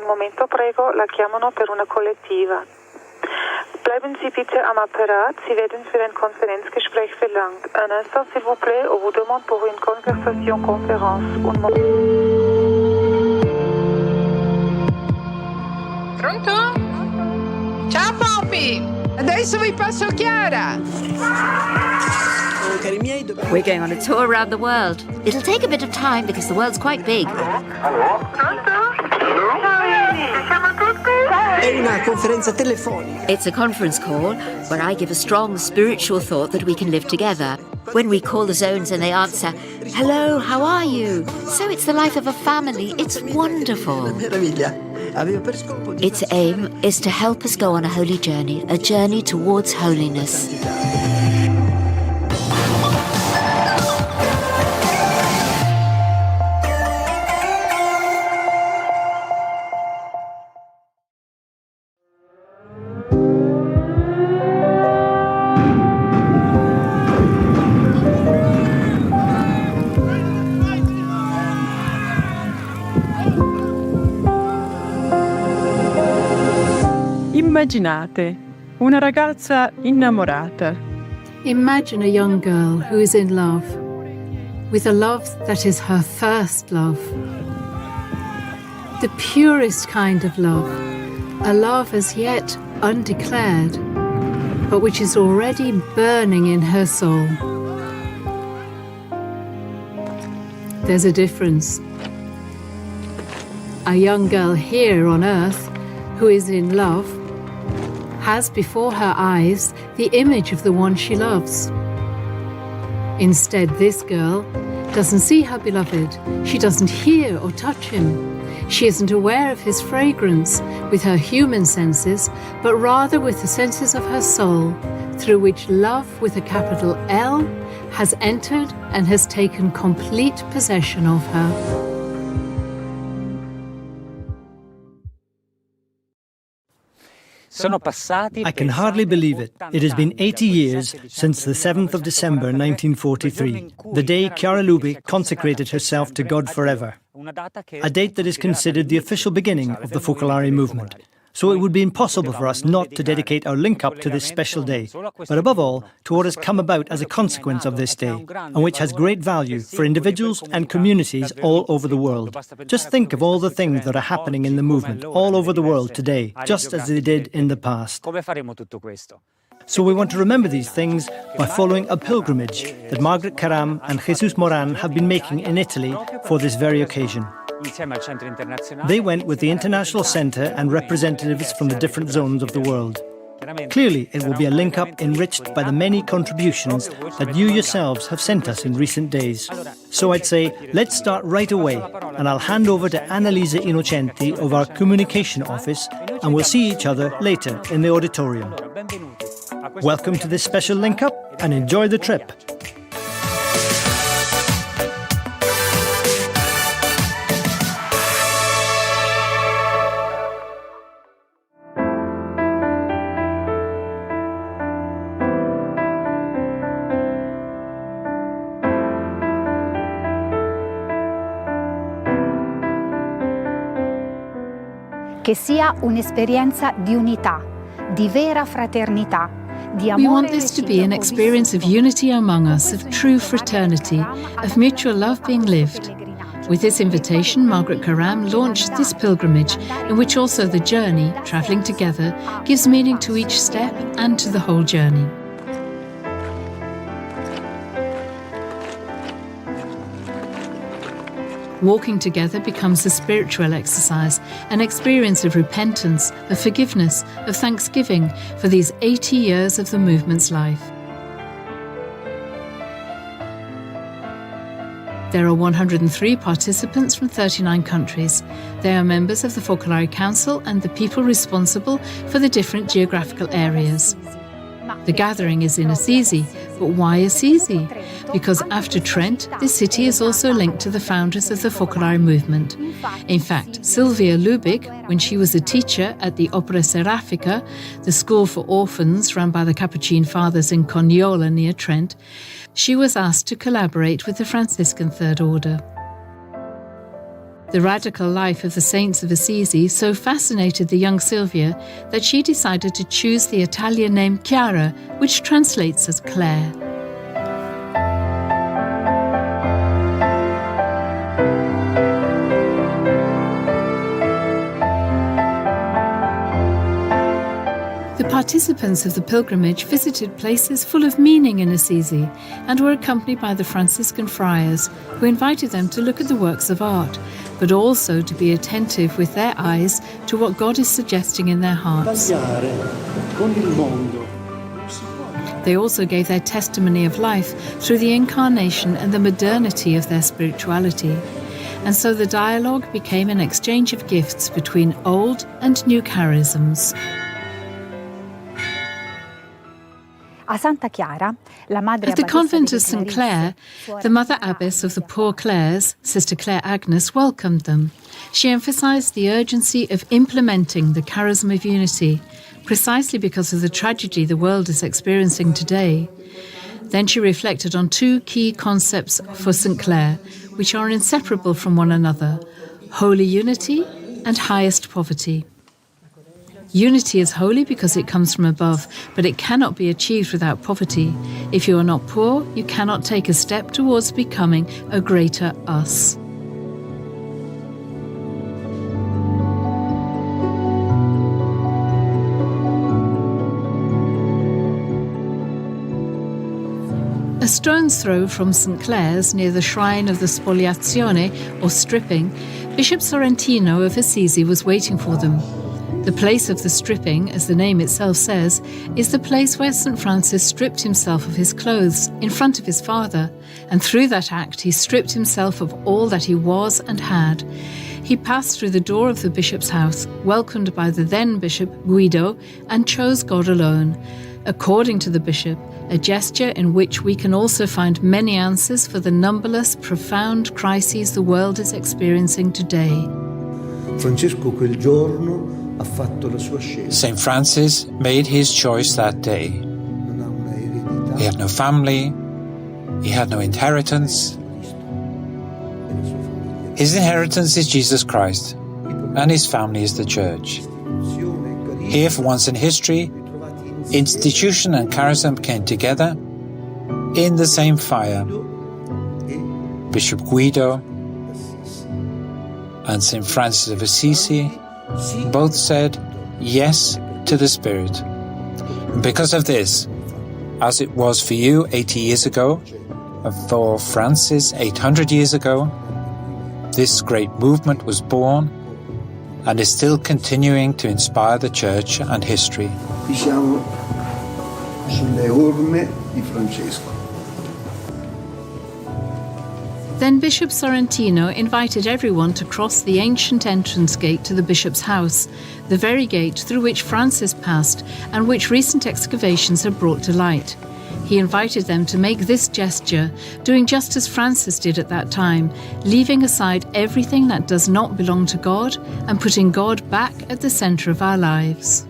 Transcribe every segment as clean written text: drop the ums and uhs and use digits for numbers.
un momento prego, la chiamano per una collettiva. Bleiben Sie bitte am Apparat, Sie werden für ein Konferenzgespräch verlangt. Un instant s'il vous plaît, on vous demande pour une conversation conférence. Un moment. Pronto? Ciao Poppy! Adesso vi passo Chiara! We're going on a tour around the world. It'll take a bit of time because the world's quite big. È una conferenza telefonica. It's a conference call where I give a strong spiritual thought that we can live together. When we call the zones and they answer, hello, how are you? So it's the life of a family. It's wonderful. Meraviglia. Avevo per scopo di... Its aim is to help us go on a holy journey, a journey towards holiness. Immaginate una ragazza innamorata. Imagine a young girl who is in love, with a love that is her first love. The purest kind of love, a love as yet undeclared, but which is already burning in her soul. There's a difference. A young girl here on earth who is in love has before her eyes the image of the one she loves. Instead, this girl doesn't see her beloved. She doesn't hear or touch him. She isn't aware of his fragrance with her human senses, but rather with the senses of her soul, through which love with a capital L has entered and has taken complete possession of her. I can hardly believe it. It has been 80 years since the 7th of December 1943, the day Chiara Lubich consecrated herself to God forever, a date that is considered the official beginning of the Focolare movement. So it would be impossible for us not to dedicate our link-up to this special day, but above all, to what has come about as a consequence of this day, and which has great value for individuals and communities all over the world. Just think of all the things that are happening in the movement all over the world today, just as they did in the past. So we want to remember these things by following a pilgrimage that Margaret Caram and Jesus Moran have been making in Italy for this very occasion. They went with the International Centre and representatives from the different zones of the world. Clearly, it will be a link-up enriched by the many contributions that you yourselves have sent us in recent days. So I'd say, let's start right away, and I'll hand over to Annalisa Innocenti of our Communication Office, and we'll see each other later in the auditorium. Welcome to this special link-up, and enjoy the trip. Che sia un'esperienza di unità, di vera fraternità, di amore. We want this to be an experience of unity among us, of true fraternity, of mutual love being lived. With this invitation, Margaret Caram launched this pilgrimage, in which also the journey, travelling together, gives meaning to each step and to the whole journey. Walking together becomes a spiritual exercise, an experience of repentance, of forgiveness, of thanksgiving for these 80 years of the movement's life. There are 103 participants from 39 countries. They are members of the Focolare Council and the people responsible for the different geographical areas. The gathering is in Assisi, but why Assisi? Because after Trent, this city is also linked to the founders of the Focolare movement. In fact, Silvia Lubich, when she was a teacher at the Opera Serafica, the school for orphans run by the Capuchin Fathers in Cognola near Trent, she was asked to collaborate with the Franciscan Third Order. The radical life of the saints of Assisi so fascinated the young Sylvia that she decided to choose the Italian name Chiara, which translates as Claire. The participants of the pilgrimage visited places full of meaning in Assisi and were accompanied by the Franciscan friars, who invited them to look at the works of art, but also to be attentive with their eyes to what God is suggesting in their hearts. They also gave their testimony of life through the incarnation and the modernity of their spirituality. And so the dialogue became an exchange of gifts between old and new charisms. At the convent of St. Clare, the Mother Abbess of the Poor Clares, Sister Clare Agnes, welcomed them. She emphasized the urgency of implementing the charism of unity, precisely because of the tragedy the world is experiencing today. Then she reflected on two key concepts for St. Clare, which are inseparable from one another: holy unity and highest poverty. Unity is holy because it comes from above, but it cannot be achieved without poverty. If you are not poor, you cannot take a step towards becoming a greater us. A stone's throw from St. Clare's, near the shrine of the Spoliazione, or stripping, Bishop Sorrentino of Assisi was waiting for them. The place of the stripping, as the name itself says, is the place where St. Francis stripped himself of his clothes in front of his father, and through that act he stripped himself of all that he was and had. He passed through the door of the bishop's house, welcomed by the then Bishop Guido, and chose God alone. According to the bishop, a gesture in which we can also find many answers for the numberless, profound crises the world is experiencing today. St. Francis made his choice that day. He had no family, he had no inheritance. His inheritance is Jesus Christ, and his family is the Church. Here, for once in history, institution and charism came together in the same fire. Bishop Guido and St. Francis of Assisi both said yes to the Spirit. And because of this, as it was for you 80 years ago, and for Francis 800 years ago, this great movement was born and is still continuing to inspire the Church and history. Siamo sulle orme di Francesco. Then Bishop Sorrentino invited everyone to cross the ancient entrance gate to the bishop's house, the very gate through which Francis passed and which recent excavations have brought to light. He invited them to make this gesture, doing just as Francis did at that time, leaving aside everything that does not belong to God and putting God back at the center of our lives.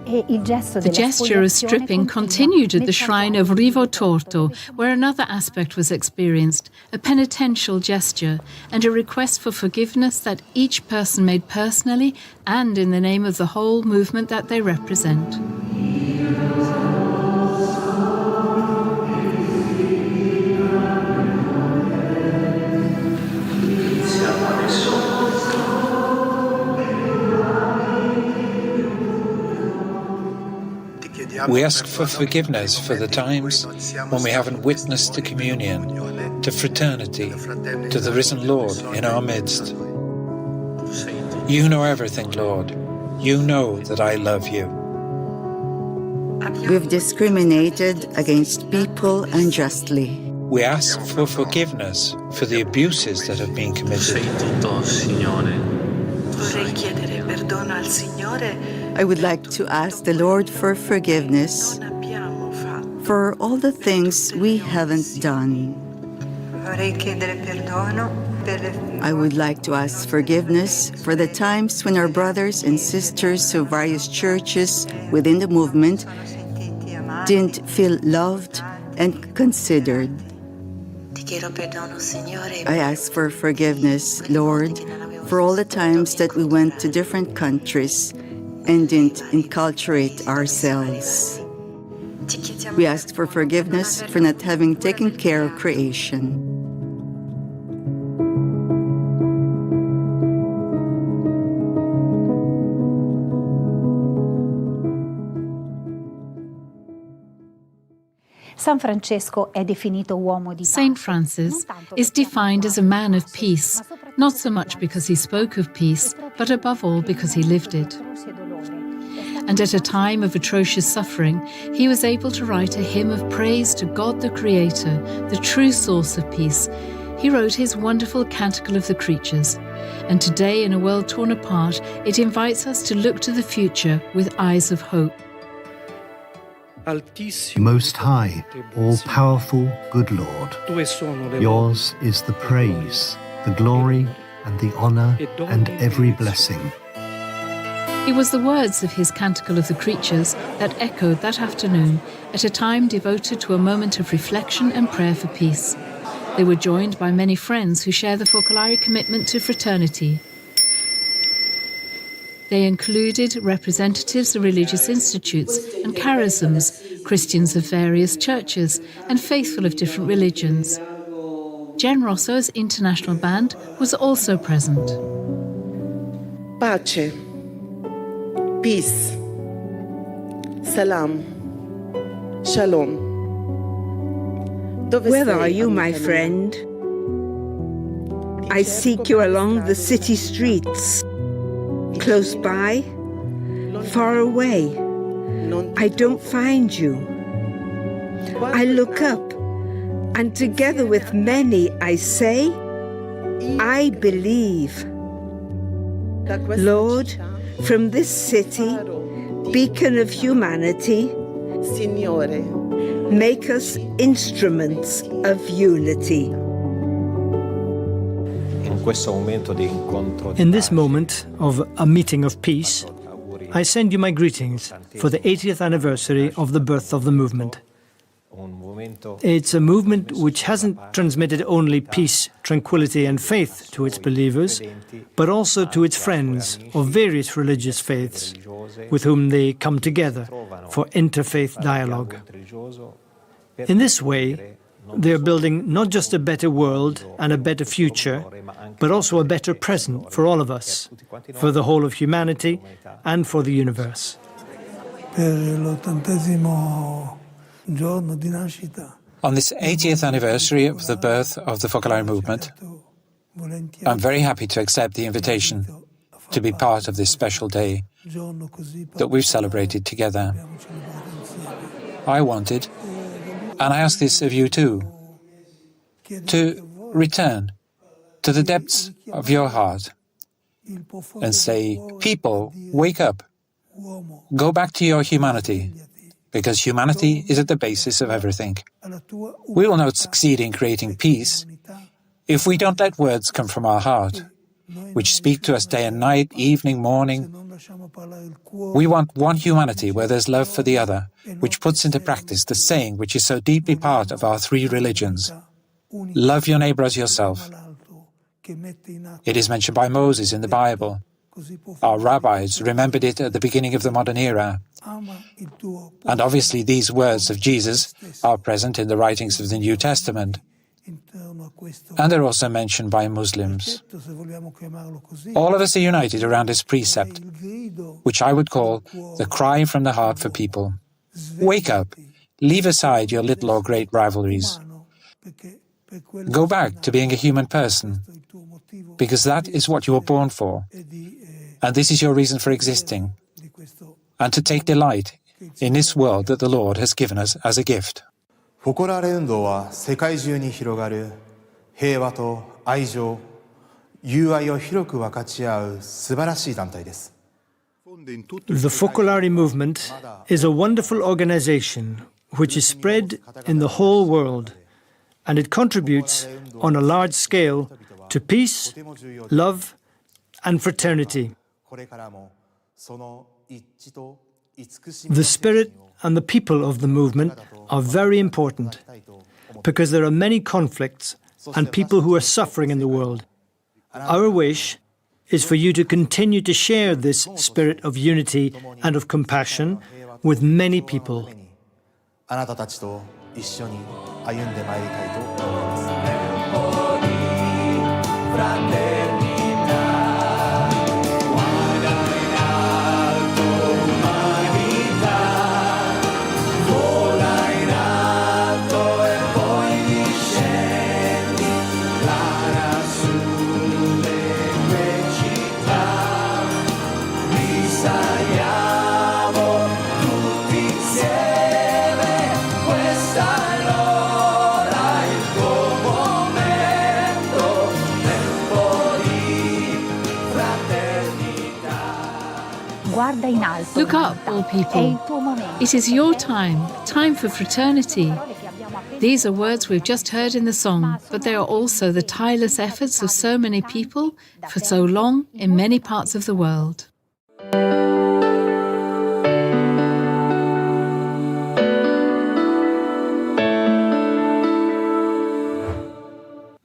The gesture of stripping continued at the shrine of Rivo Torto, where another aspect was experienced, a penitential gesture and a request for forgiveness that each person made personally and in the name of the whole movement that they represent. We ask for forgiveness for the times when we haven't witnessed to communion, to fraternity, to the risen Lord in our midst. You know everything, Lord. You know that I love you. We've discriminated against people unjustly. We ask for forgiveness for the abuses that have been committed. I would like to ask the Lord for forgiveness for all the things we haven't done. I would like to ask forgiveness for the times when our brothers and sisters of various churches within the movement didn't feel loved and considered. I ask for forgiveness, Lord, for all the times that we went to different countries and didn't enculturate ourselves. We ask for forgiveness for not having taken care of creation. San Francesco è definito uomo di Saint Francis is defined as a man of peace, not so much because he spoke of peace, but above all because he lived it. And at a time of atrocious suffering, he was able to write a hymn of praise to God the Creator, the true source of peace. He wrote his wonderful Canticle of the Creatures. And today, in a world torn apart, it invites us to look to the future with eyes of hope. Most High, all-powerful, good Lord, yours is the praise, the glory, and the honour, and every blessing. It was the words of his Canticle of the Creatures that echoed that afternoon at a time devoted to a moment of reflection and prayer for peace. They were joined by many friends who share the Focolari commitment to fraternity. They included representatives of religious institutes and charisms, Christians of various churches, and faithful of different religions. Gen Rosso's international band was also present. Pace, peace, salam, shalom. Where are you, my friend? I seek you along the city streets. Close by, far away, I don't find you. I look up, and together with many I say, I believe. Lord, from this city, beacon of humanity, make us instruments of unity. In this moment of a meeting of peace, I send you my greetings for the 80th anniversary of the birth of the movement. It's a movement which hasn't transmitted only peace, tranquility and faith to its believers, but also to its friends of various religious faiths, with whom they come together for interfaith dialogue. In this way, they are building not just a better world and a better future, but also a better present for all of us, for the whole of humanity and for the universe. On this 80th anniversary of the birth of the Focolari movement, I'm very happy to accept the invitation to be part of this special day that we've celebrated together. I wanted, and I ask this of you too, to return to the depths of your heart and say, people, wake up, go back to your humanity, because humanity is at the basis of everything. We will not succeed in creating peace if we don't let words come from our heart, which speak to us day and night, evening, morning. We want one humanity where there's love for the other, which puts into practice the saying which is so deeply part of our three religions. Love your neighbor as yourself. It is mentioned by Moses in the Bible. Our rabbis remembered it at the beginning of the modern era. And obviously these words of Jesus are present in the writings of the New Testament. And they're also mentioned by Muslims. All of us are united around this precept, which I would call the cry from the heart for people. Wake up, leave aside your little or great rivalries. Go back to being a human person, because that is what you were born for, and this is your reason for existing, and to take delight in this world that the Lord has given us as a gift. フォコラーレ運動は世界中に広がる平和と愛情、友愛を広く分かち合う素晴らしい団体です。The Focolari movement is a wonderful organization which is spread in the whole world, and it contributes on a large scale to peace, love, and fraternity. The spirit and the people of the movement are very important, because there are many conflicts and people who are suffering in the world. Our wish is for you to continue to share this spirit of unity and of compassion with many people. あなたたちと一緒に歩んでまいりたいと思います。Look up, all people. It is your time, time for fraternity. These are words we've just heard in the song, but they are also the tireless efforts of so many people for so long in many parts of the world.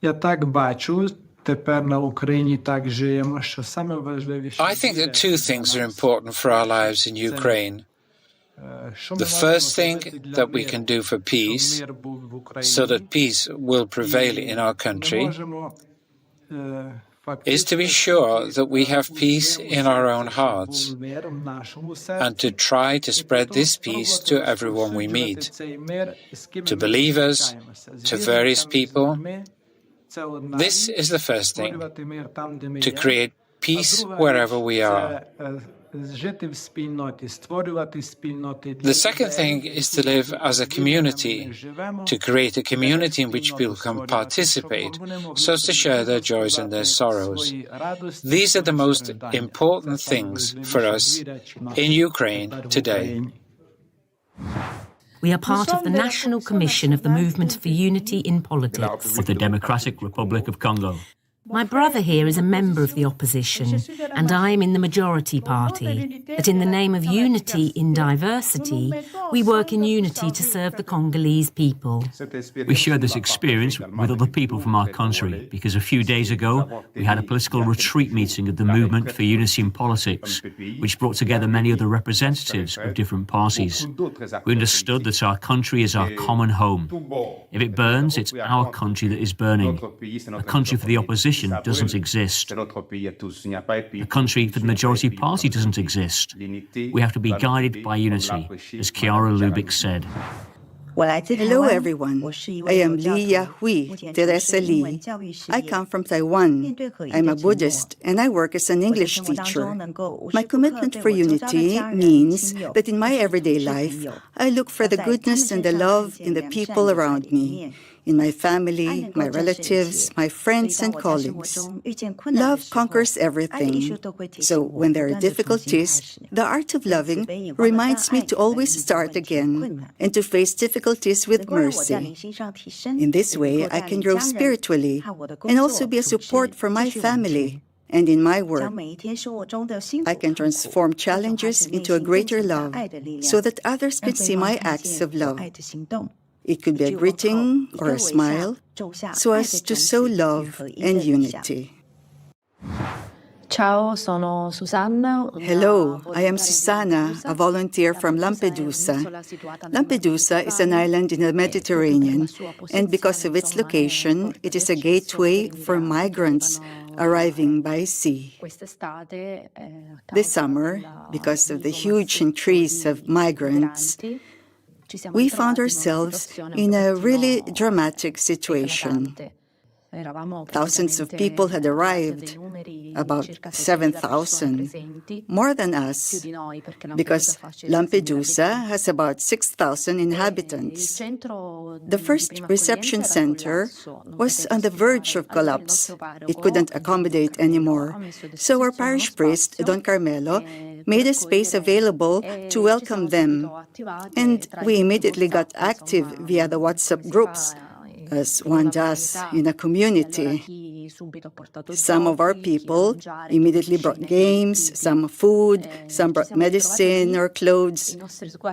Я так бачу, тепер на Україні так живемо, що саме важливіше. I think that two things are important for our lives in Ukraine. The first thing that we can do for peace, so that peace will prevail in our country, is to be sure that we have peace in our own hearts and to try to spread this peace to everyone we meet, to believers, to various people. This is the first thing, to create peace wherever we are. The second thing is to live as a community, to create a community in which people can participate, so as to share their joys and their sorrows. These are the most important things for us in Ukraine today. We are part of the National Commission of the Movement for Unity in Politics of the Democratic Republic of Congo. My brother here is a member of the opposition, and I am in the majority party. But in the name of unity in diversity, we work in unity to serve the Congolese people. We share this experience with other people from our country because a few days ago we had a political retreat meeting of the Movement for Unity in Politics, which brought together many other representatives of different parties. We understood that our country is our common home. If it burns, it's our country that is burning. A country for the opposition doesn't exist. A country for the majority party doesn't exist. We have to be guided by unity, as Chiara Lubich said. Hello, everyone. I am Li Yahui, Teresa Li. I come from Taiwan. I'm a Buddhist, and I work as an English teacher. My commitment for unity means that in my everyday life, I look for the goodness and the love in the people around me, in my family, my relatives, my friends and colleagues. Love conquers everything. So when there are difficulties, the art of loving reminds me to always start again and to face difficulties with mercy. In this way, I can grow spiritually and also be a support for my family. And in my work, I can transform challenges into a greater love so that others can see my acts of love. It could be a greeting or a smile, so as to sow love and unity. Hello, I am Susanna, a volunteer from Lampedusa. Lampedusa is an island in the Mediterranean, and because of its location, it is a gateway for migrants arriving by sea. This summer, because of the huge increase of migrants, we found ourselves in a really dramatic situation. Thousands of people had arrived, about 7,000, more than us, because Lampedusa has about 6,000 inhabitants. The first reception center was on the verge of collapse. It couldn't accommodate anymore. So our parish priest, Don Carmelo, made a space available to welcome them. And we immediately got active via the WhatsApp groups, as one does in a community. Some of our people immediately brought games, some food, some brought medicine or clothes.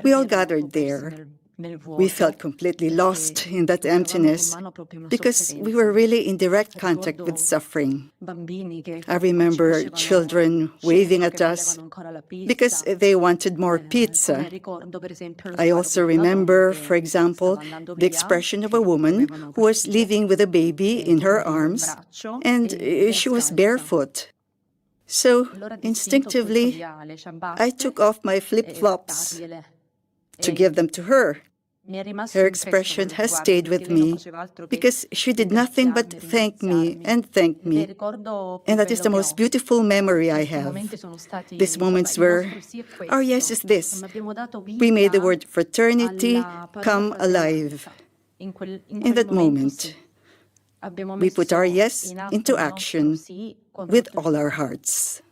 We all gathered there. We felt completely lost in that emptiness because we were really in direct contact with suffering. I remember children waving at us because they wanted more pizza. I also remember, for example, the expression of a woman who was living with a baby in her arms, and she was barefoot. So, instinctively, I took off my flip-flops to give them to her. Her expression has stayed with me because she did nothing but thank me and thank me. And that is the most beautiful memory I have. These moments where our yes is this. We made the word fraternity come alive. In that moment, we put our yes into action with all our hearts.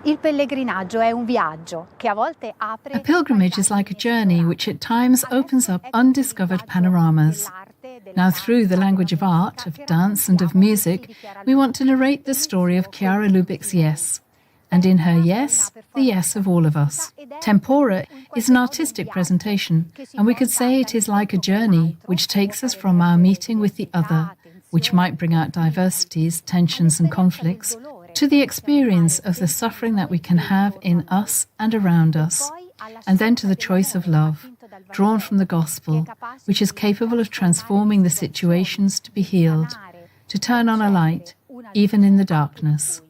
Il pellegrinaggio è un viaggio che a volte apre. A pilgrimage is like a journey which at times opens up undiscovered panoramas. Now, through the language of art, of dance and of music, we want to narrate the story of Chiara Lubic's yes. And in her yes, the yes of all of us. Tempora is an artistic presentation, and we could say it is like a journey which takes us from our meeting with the other, which might bring out diversities, tensions and conflicts, to the experience of the suffering that we can have in us and around us, and then to the choice of love, drawn from the gospel, which is capable of transforming the situations to be healed, to turn on a light, even in the darkness.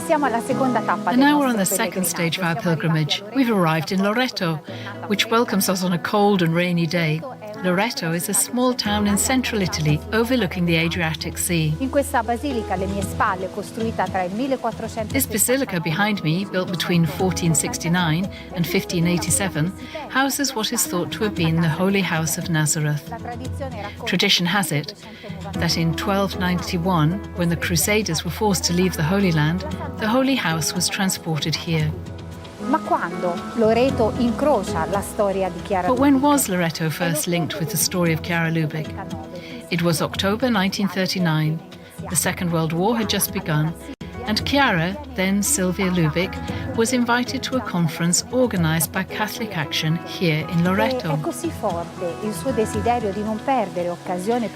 And now we're on the second stage of our pilgrimage. We've arrived in Loreto, which welcomes us on a cold and rainy day. Loreto is a small town in central Italy overlooking the Adriatic Sea. This basilica behind me, built between 1469 and 1587, houses what is thought to have been the Holy House of Nazareth. Tradition has it that in 1291, when the Crusaders were forced to leave the Holy Land, the Holy House was transported here. But when was Loreto first linked with the story of Chiara Lubich? It was October 1939. The Second World War had just begun, and Chiara, then Silvia Lubich, was invited to a conference organised by Catholic Action here in Loreto.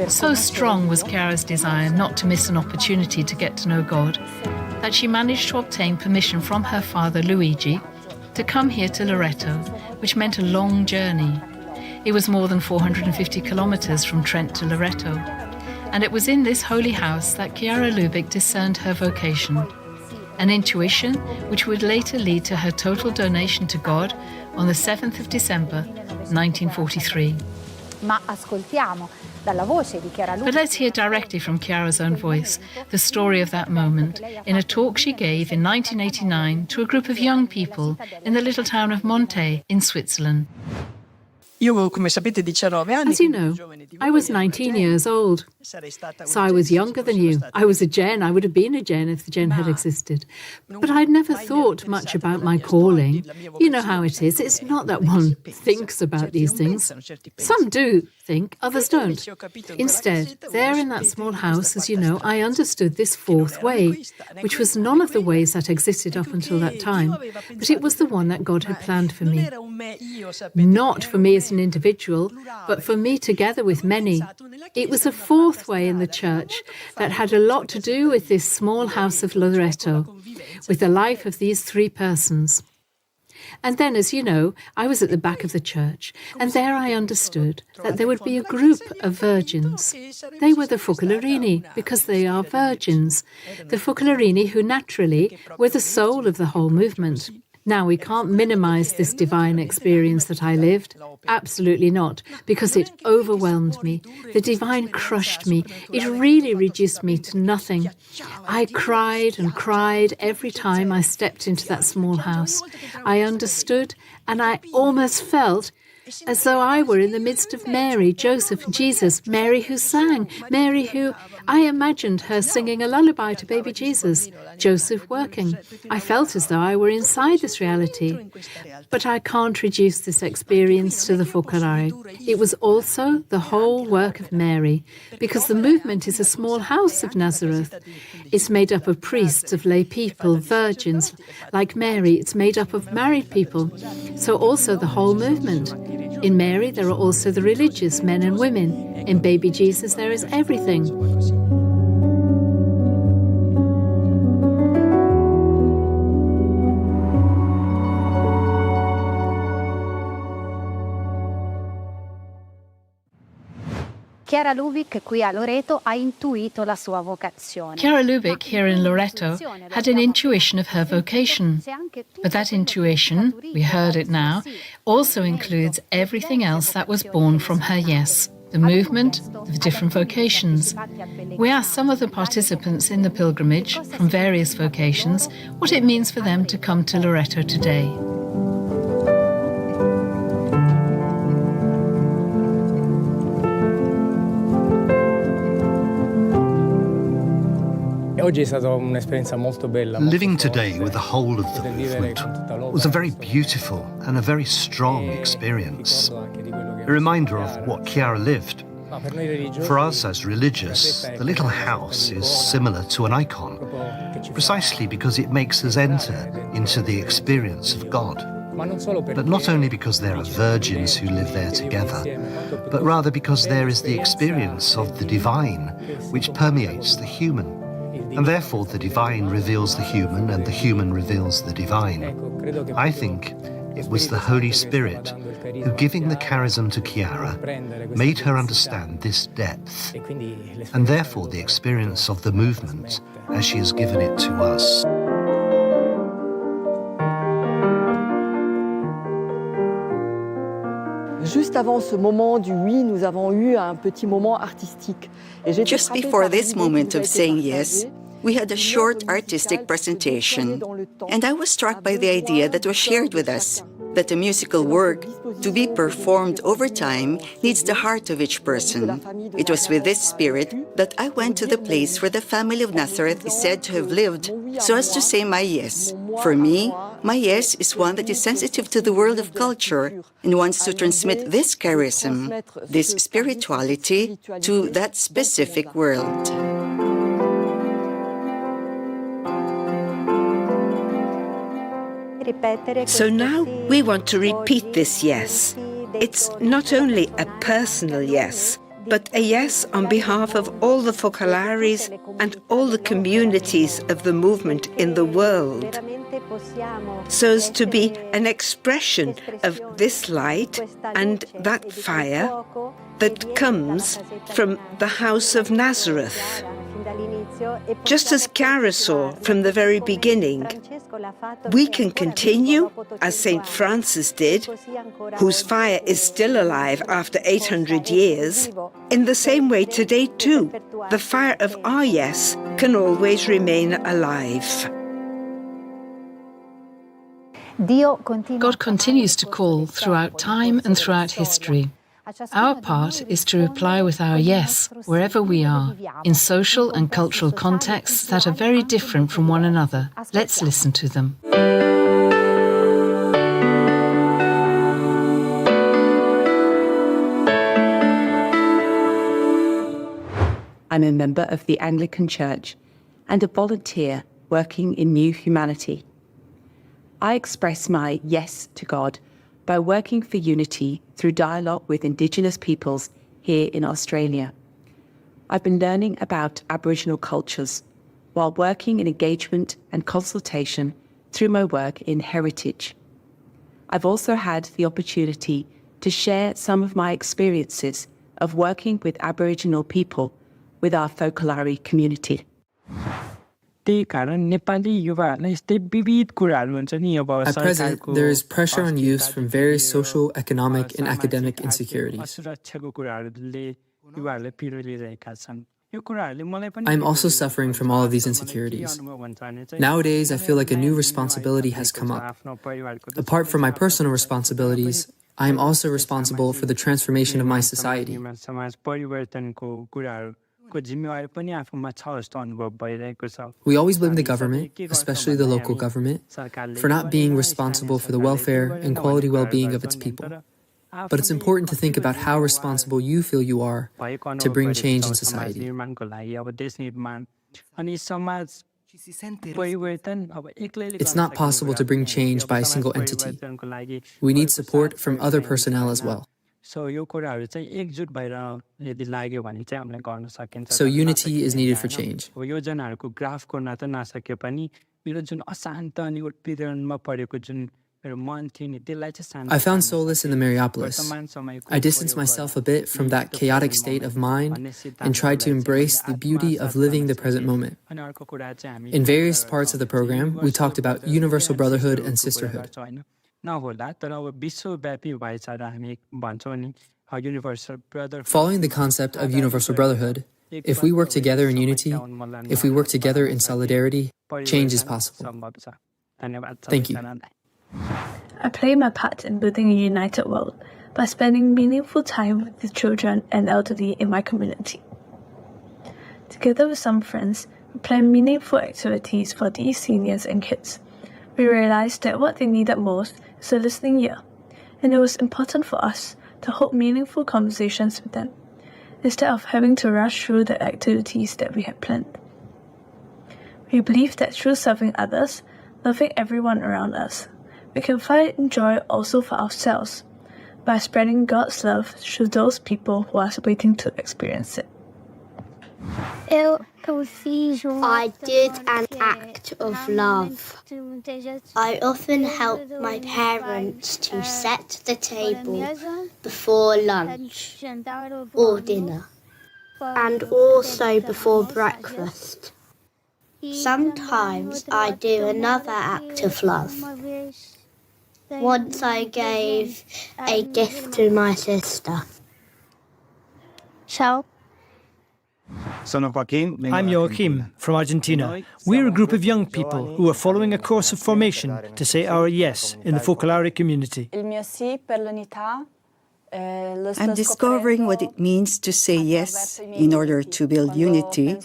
So strong was Chiara's desire not to miss an opportunity to get to know God, that she managed to obtain permission from her father Luigi to come here to Loreto, which meant a long journey. It was more than 450 kilometres from Trent to Loreto. And it was in this holy house that Chiara Lubich discerned her vocation, an intuition which would later lead to her total donation to God on the 7th of December, 1943. But let's hear directly from Chiara's own voice the story of that moment in a talk she gave in 1989 to a group of young people in the little town of Monte in Switzerland. As you know, I was 19 years old, so I was younger than you. I was a Gen. I would have been a Gen if the Gen had existed. But I'd never thought much about my calling. You know how it is. It's not that one thinks about these things. Some do think, others don't. Instead, there in that small house, as you know, I understood this fourth way, which was none of the ways that existed up until that time, but it was the one that God had planned for me. Not for me as an individual, but for me together with many. It was a fourth way in the church that had a lot to do with this small house of Loreto, with the life of these three persons. And then, as you know, I was at the back of the church, and there I understood that there would be a group of virgins. They were the Focolerini, because they are virgins. The Focolerini who naturally were the soul of the whole movement. Now, we can't minimize this divine experience that I lived. Absolutely not, because it overwhelmed me. The divine crushed me. It really reduced me to nothing. I cried and cried every time I stepped into that small house. I understood, and I almost felt as though I were in the midst of Mary, Joseph, Jesus, Mary who sang, Mary who, I imagined her singing a lullaby to baby Jesus, Joseph working. I felt as though I were inside this reality. But I can't reduce this experience to the Focolare. It was also the whole work of Mary, because the movement is a small house of Nazareth. It's made up of priests, of lay people, virgins. Like Mary, it's made up of married people. So also the whole movement. In Mary, there are also the religious, men and women. In baby Jesus, there is everything. Chiara Lubich qui a Loreto ha intuito la sua vocazione. Chiara Lubich here in Loreto had an intuition of her vocation. But that intuition, we heard it now, also includes everything else that was born from her yes. The movement, the different vocations. We asked some of the participants in the pilgrimage from various vocations what it means for them to come to Loreto today. Living today with the whole of the movement was a very beautiful and a very strong experience. A reminder of what Chiara lived. For us as religious, the little house is similar to an icon, precisely because it makes us enter into the experience of God. But not only because there are virgins who live there together, but rather because there is the experience of the divine which permeates the human. And therefore the divine reveals the human and the human reveals the divine. I think it was the Holy Spirit who, giving the charism to Chiara, made her understand this depth, and therefore the experience of the movement as she has given it to us. avant ce moment du oui, nous avons eu un petit moment artistique. Just before this moment of saying yes, we had a short artistic presentation, and I was struck by the idea that was shared with us, that a musical work, to be performed over time, needs the heart of each person. It was with this spirit that I went to the place where the family of Nazareth is said to have lived, so as to say my yes. For me, my yes is one that is sensitive to the world of culture and wants to transmit this charism, this spirituality, to that specific world. So now we want to repeat this yes. It's not only a personal yes, but a yes on behalf of all the focolares and all the communities of the movement in the world, so as to be an expression of this light and that fire that comes from the house of Nazareth. Just as Chiara saw from the very beginning, we can continue, as St. Francis did, whose fire is still alive after 800 years, in the same way today too, the fire of our yes can always remain alive. God continues to call throughout time and throughout history. Our part is to reply with our yes, wherever we are, in social and cultural contexts that are very different from one another. Let's listen to them. I'm a member of the Anglican Church and a volunteer working in New Humanity. I express my yes to God by working for unity through dialogue with Indigenous peoples here in Australia. I've been learning about Aboriginal cultures while working in engagement and consultation through my work in heritage. I've also had the opportunity to share some of my experiences of working with Aboriginal people with our Focolare community. At present, there is pressure on youths from various social, economic, and academic insecurities. I am also suffering from all of these insecurities. Nowadays, I feel like a new responsibility has come up. Apart from my personal responsibilities, I am also responsible for the transformation of my society. We always blame the government, especially the local government, for not being responsible for the welfare and quality well-being of its people. But it's important to think about how responsible you feel you are to bring change in society. It's not possible to bring change by a single entity. We need support from other personnel as well. So unity is needed for change. I found solace in the Mariapolis. I distanced myself a bit from that chaotic state of mind and tried to embrace the beauty of living the present moment. In various parts of the program, we talked about universal brotherhood and sisterhood. Following the concept of universal brotherhood, if we work together in unity, if we work together in solidarity, change is possible. Thank you. I play my part in building a united world by spending meaningful time with the children and elderly in my community. Together with some friends, we plan meaningful activities for these seniors and kids. We realized that what they needed most is a listening ear, and it was important for us to hold meaningful conversations with them, instead of having to rush through the activities that we had planned. We believe that through serving others, loving everyone around us, we can find joy also for ourselves, by spreading God's love through those people who are waiting to experience it. I did an act of love. I often help my parents to set the table before lunch or dinner, and also before breakfast. Sometimes I do another act of love. Once I gave a gift to my sister. Shell. I'm Joaquim from Argentina. We're a group of young people who are following a course of formation to say our yes in the Focolare community. I'm discovering what it means to say yes in order to build unity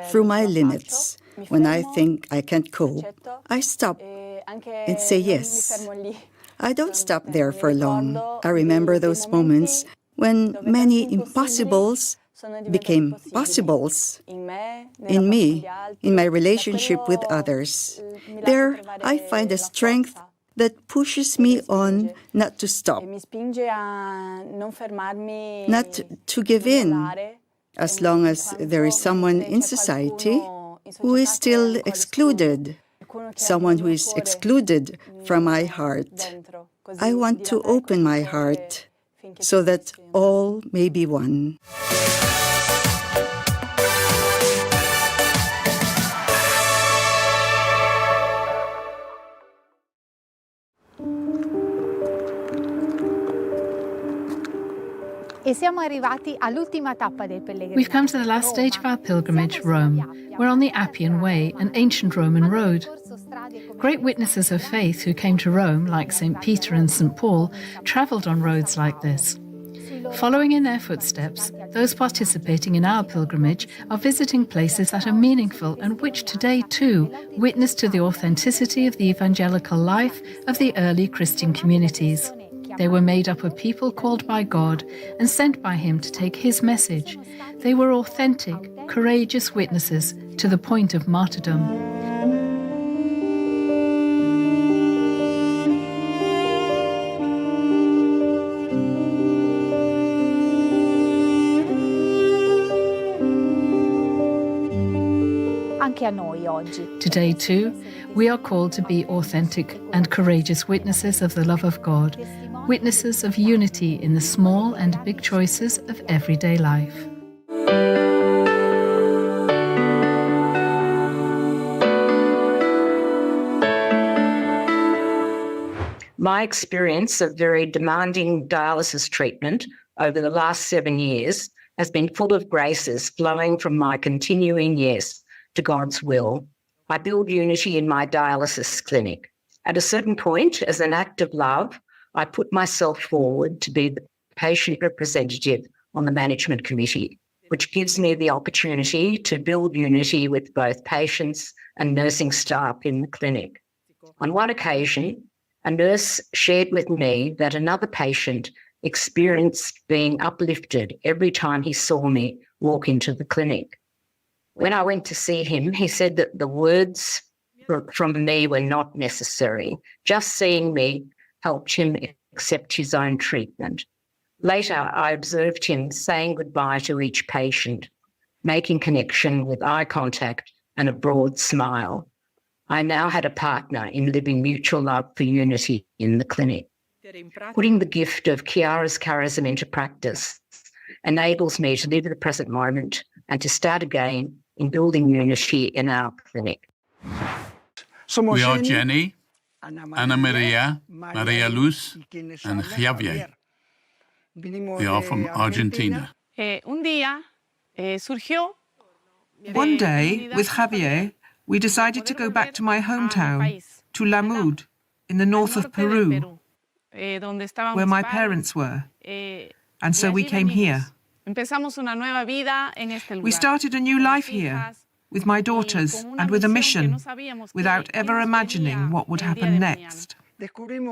through my limits. When I think I can't cope, I stop and say yes. I don't stop there for long. I remember those moments when many impossibles became possibles in me, in my relationship with others. There, I find a strength that pushes me on not to stop, not to give in, as long as there is someone in society who is still excluded, someone who is excluded from my heart. I want to open my heart so that all may be one. E siamo arrivati all'ultima tappa del pellegrinaggio. We've come to the last stage of our pilgrimage, Rome. We're on the Appian Way, an ancient Roman road. Great witnesses of faith who came to Rome, like St. Peter and St. Paul, travelled on roads like this. Following in their footsteps, those participating in our pilgrimage are visiting places that are meaningful and which today, too, witness to the authenticity of the evangelical life of the early Christian communities. They were made up of people called by God and sent by Him to take His message. They were authentic, courageous witnesses to the point of martyrdom. Anche a noi oggi. Today, too, we are called to be authentic and courageous witnesses of the love of God, witnesses of unity in the small and big choices of everyday life. My experience of very demanding dialysis treatment over the last 7 years has been full of graces flowing from my continuing yes to God's will. I build unity in my dialysis clinic. At a certain point, as an act of love, I put myself forward to be the patient representative on the management committee, which gives me the opportunity to build unity with both patients and nursing staff in the clinic. On one occasion, a nurse shared with me that another patient experienced being uplifted every time he saw me walk into the clinic. When I went to see him, he said that the words from me were not necessary. Just seeing me helped him accept his own treatment. Later, I observed him saying goodbye to each patient, making connection with eye contact and a broad smile. I now had a partner in living mutual love for unity in the clinic. Putting the gift of Chiara's charism into practice enables me to live the present moment and to start again in building unity in our clinic. We are Jenny, Ana Maria, Maria Luz, and Javier. We are from Argentina. One day, with Javier, we decided to go back to my hometown, to Lamud, in the north of Peru, where my parents were. And so we came here. We started a new life here, with my daughters and with a mission, without ever imagining what would happen next.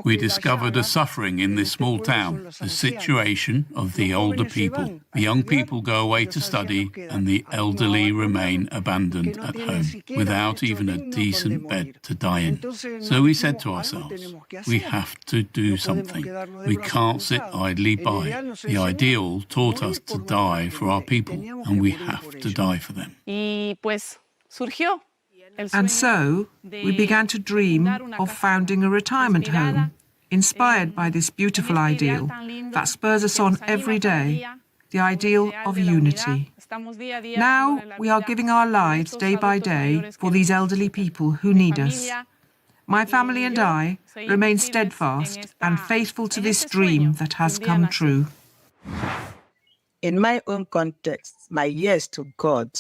We discovered a suffering in this small town, the situation of the older people. The young people go away to study and the elderly remain abandoned at home, without even a decent bed to die in. So we said to ourselves, we have to do something. We can't sit idly by. The ideal taught us to die for our people, and we have to die for them. And so, we began to dream of founding a retirement home, inspired by this beautiful ideal that spurs us on every day, the ideal of unity. Now, we are giving our lives day by day for these elderly people who need us. My family and I remain steadfast and faithful to this dream that has come true. In my own context, my yes to God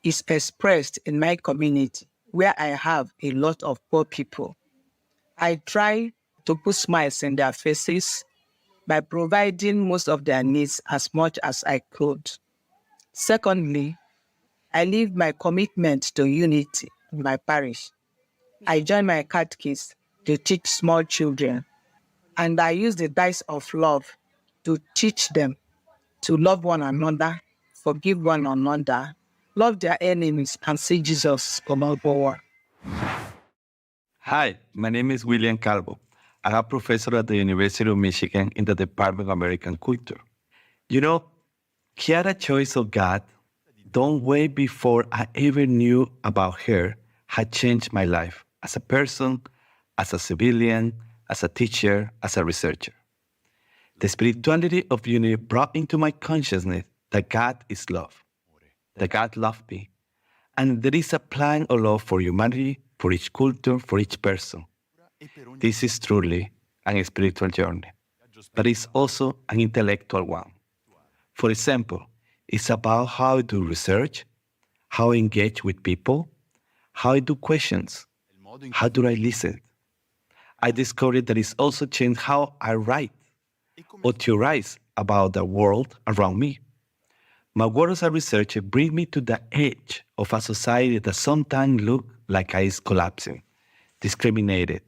is expressed in my community, where I have a lot of poor people. I try to put smiles in their faces by providing most of their needs as much as I could. Secondly, I live my commitment to unity in my parish. I join my catechist to teach small children, and I use the dice of love to teach them to love one another, forgive one another, love their enemies, and see Jesus come out power. Hi, my name is William Calvo. I'm a professor at the University of Michigan in the Department of American Culture. You know, Kiara's choice of God, done way before I ever knew about her, had changed my life as a person, as a civilian, as a teacher, as a researcher. The spirituality of unity brought into my consciousness that God is love, that God loved me, and there is a plan of love for humanity, for each culture, for each person. This is truly a spiritual journey, but it's also an intellectual one. For example, it's about how I do research, how I engage with people, how I do questions, how do I listen. I discovered that it's also changed how I write or theorize about the world around me. My work as a researcher brings me to the edge of a society that sometimes looks like it's collapsing, discriminated,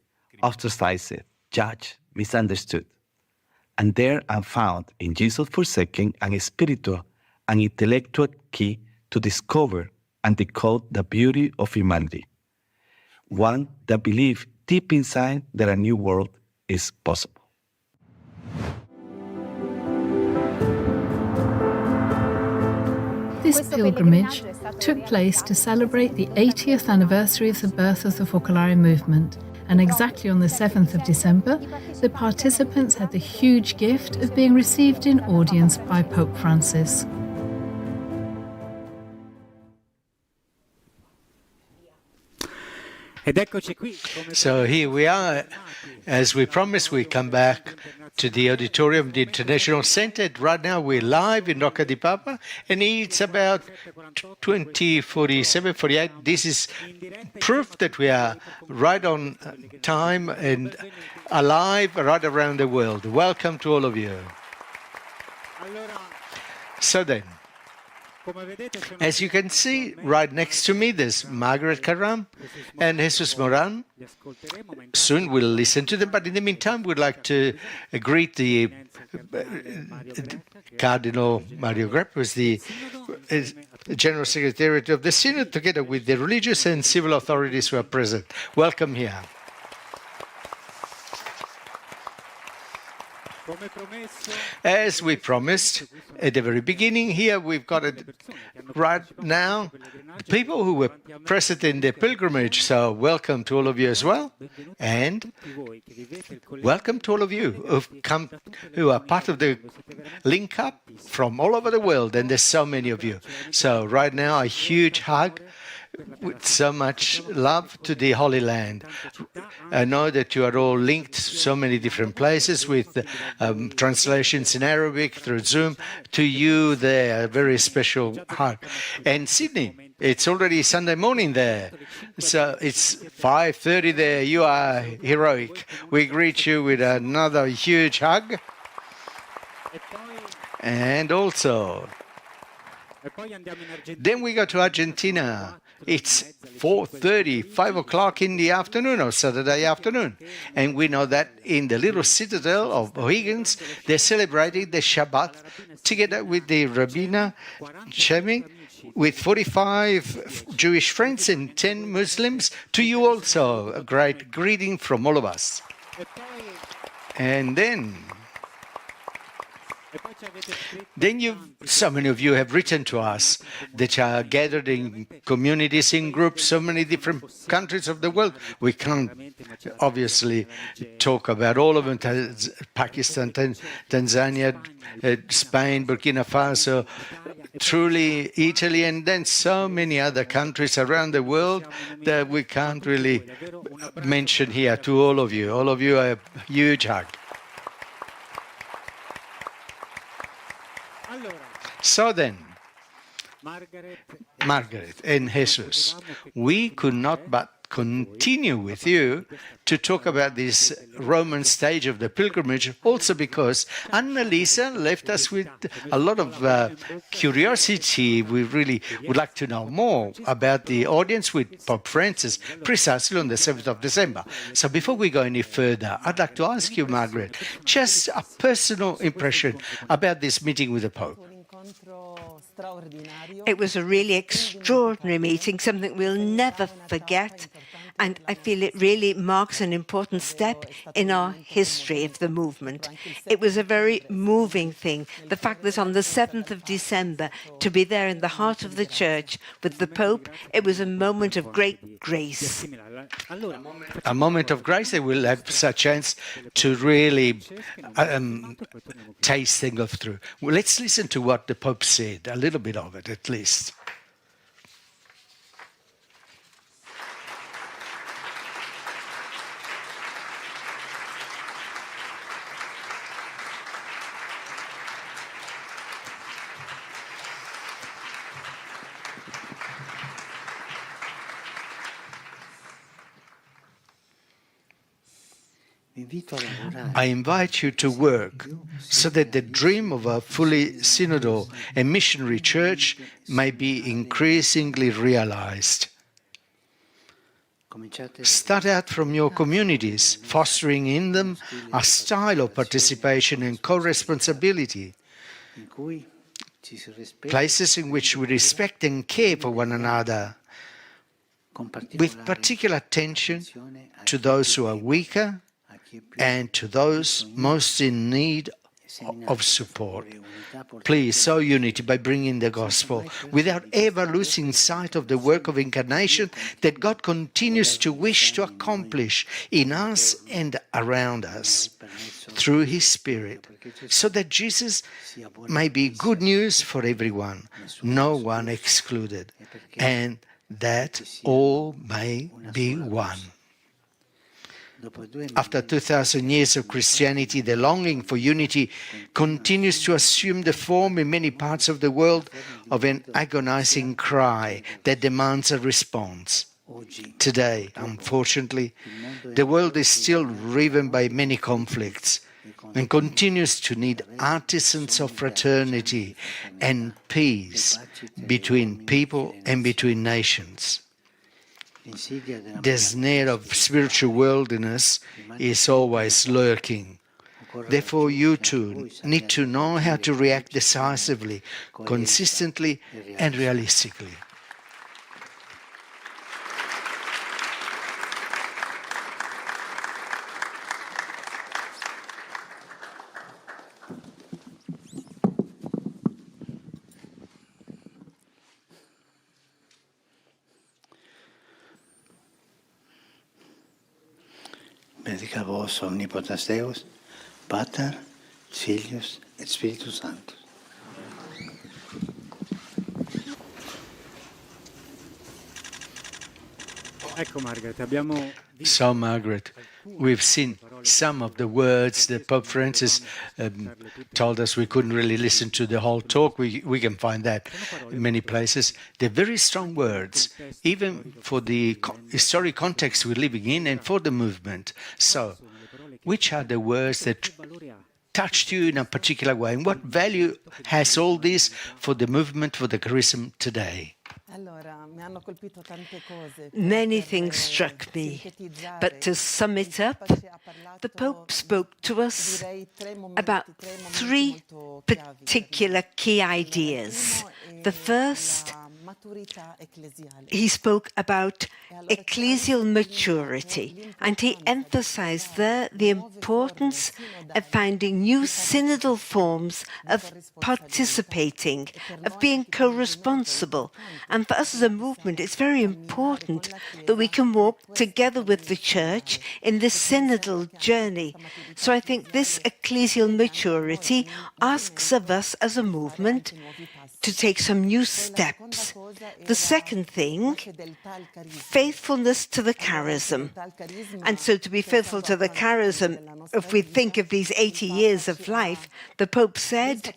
ostracized, judged, misunderstood. And there I found in Jesus Forsaken a spiritual and intellectual key to discover and decode the beauty of humanity. One that believes deep inside that a new world is possible. This pilgrimage took place to celebrate the 80th anniversary of the birth of the Focolare movement, and exactly on the 7th of December, the participants had the huge gift of being received in audience by Pope Francis. So here we are. As we promised, we come back to the auditorium of the International Center. Right now we're live in Rocca di Papa, and it's about 20:47, 48. This is proof that we are right on time and alive right around the world. Welcome to all of you. So then, as you can see, right next to me, there's Margaret Karam and Jesus Moran. Soon we'll listen to them, but in the meantime, we'd like to greet the Cardinal Mario Grepp, who's the General Secretary of the Synod, together with the religious and civil authorities who are present. Welcome here. As we promised at the very beginning, here we've got it right now, the people who were present in the pilgrimage. So welcome to all of you as well, and welcome to all of you who've come, who are part of the link up from all over the world, and there's so many of you. So right now, a huge hug with so much love to the Holy Land. I know that you are all linked so many different places with translations in Arabic through Zoom. To you there, a very special hug. And Sydney, it's already Sunday morning there. So it's 5:30 there. You are heroic. We greet you with another huge hug. And also, then we go to Argentina. It's 4:30, 5 o'clock in the afternoon, or Saturday afternoon. And we know that in the little citadel of O'Higgins, they're celebrating the Shabbat together with the Rabbina Shemi, with 45 Jewish friends and 10 Muslims. To you also, a great greeting from all of us. And then so many of you have written to us that are gathered in communities, in groups, so many different countries of the world. We can't obviously talk about all of them, Pakistan, Tanzania, Spain, Burkina Faso, truly Italy, and then so many other countries around the world that we can't really mention here. To all of you a huge hug. So then, Margaret and Jesus, we could not but continue with you to talk about this Roman stage of the pilgrimage, also because Annalisa left us with a lot of curiosity. We really would like to know more about the audience with Pope Francis precisely on the 7th of December. So before we go any further, I'd like to ask you, Margaret, just a personal impression about this meeting with the Pope. It was a really extraordinary meeting, something we'll never forget, and I feel it really marks an important step in our history of the movement. It was a very moving thing, the fact that on the 7th of December, to be there in the heart of the church with the Pope, it was a moment of great grace. A moment of grace that we'll have a chance to really taste and go through. Well, let's listen to what the Pope said, a little bit of it at least. I invite you to work so that the dream of a fully synodal and missionary church may be increasingly realized. Start out from your communities, fostering in them a style of participation and co-responsibility, places in which we respect and care for one another, with particular attention to those who are weaker and to those most in need of support. Please sow unity by bringing the gospel without ever losing sight of the work of incarnation that God continues to wish to accomplish in us and around us through His Spirit, so that Jesus may be good news for everyone, no one excluded, and that all may be one. After 2,000 years of Christianity, the longing for unity continues to assume the form in many parts of the world of an agonizing cry that demands a response. Today, unfortunately, the world is still riven by many conflicts and continues to need artisans of fraternity and peace between people and between nations. The snare of spiritual worldliness is always lurking. Therefore, you too need to know how to react decisively, consistently, and realistically. Benedica vos omnipotens Deus, Pater, Filius et Spiritus Sanctus. So, Margaret, we've seen some of the words that Pope Francis told us. We couldn't really listen to the whole talk. We can find that in many places. They're very strong words, even for the historic context we're living in and for the movement. So, which are the words that touched you in a particular way? And what value has all this for the movement, for the charism today? Many things struck me, but to sum it up, the Pope spoke to us about three particular key ideas. The first, he spoke about ecclesial maturity, and he emphasized there the importance of finding new synodal forms of participating, of being co-responsible. And for us as a movement, it's very important that we can walk together with the Church in this synodal journey. So I think this ecclesial maturity asks of us as a movement to take some new steps. The second thing, faithfulness to the charism. And so to be faithful to the charism, if we think of these 80 years of life, the Pope said,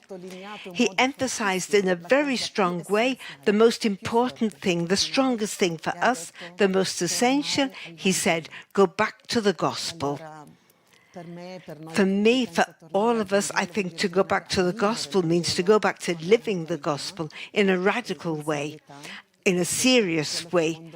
he emphasized in a very strong way the most important thing, the strongest thing for us, the most essential. He said, go back to the gospel. For me, for all of us, I think to go back to the gospel means to go back to living the gospel in a radical way, in a serious way,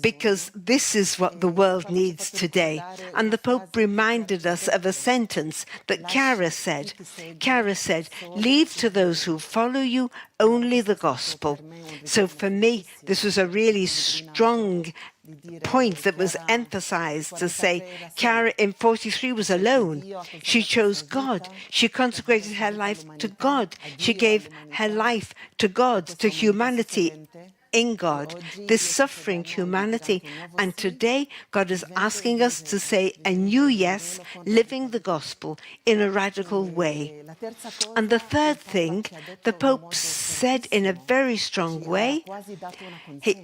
because this is what the world needs today. And the Pope reminded us of a sentence that Chiara said. Chiara said, leave to those who follow you only the gospel. So for me, this was a really strong point that was emphasized to say Chiara in 43 was alone. She chose God. She consecrated her life to God. She gave her life to God, to humanity in God, this suffering humanity. And today, God is asking us to say a new yes, living the gospel in a radical way. And the third thing, the Pope said in a very strong way,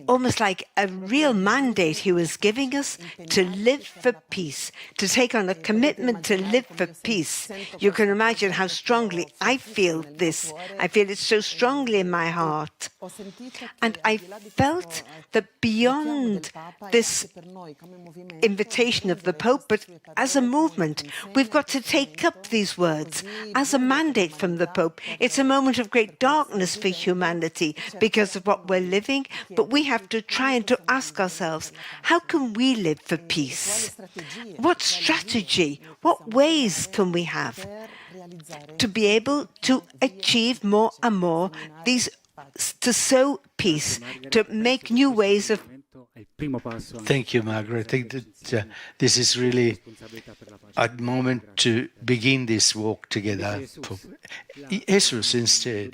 almost like a real mandate he was giving us to live for peace, to take on a commitment to live for peace. You can imagine how strongly I feel this. I feel it so strongly in my heart. And I felt that beyond this invitation of the Pope, but as a movement, we've got to take up these words as a mandate from the Pope. It's a moment of great darkness for humanity because of what we're living, but we have to try and to ask ourselves, how can we live for peace? What strategy, what ways can we have to be able to achieve more and more these, to sow peace, to make new ways of. Thank you, Margaret. I think that this is really a moment to begin this walk together. Jesus, instead,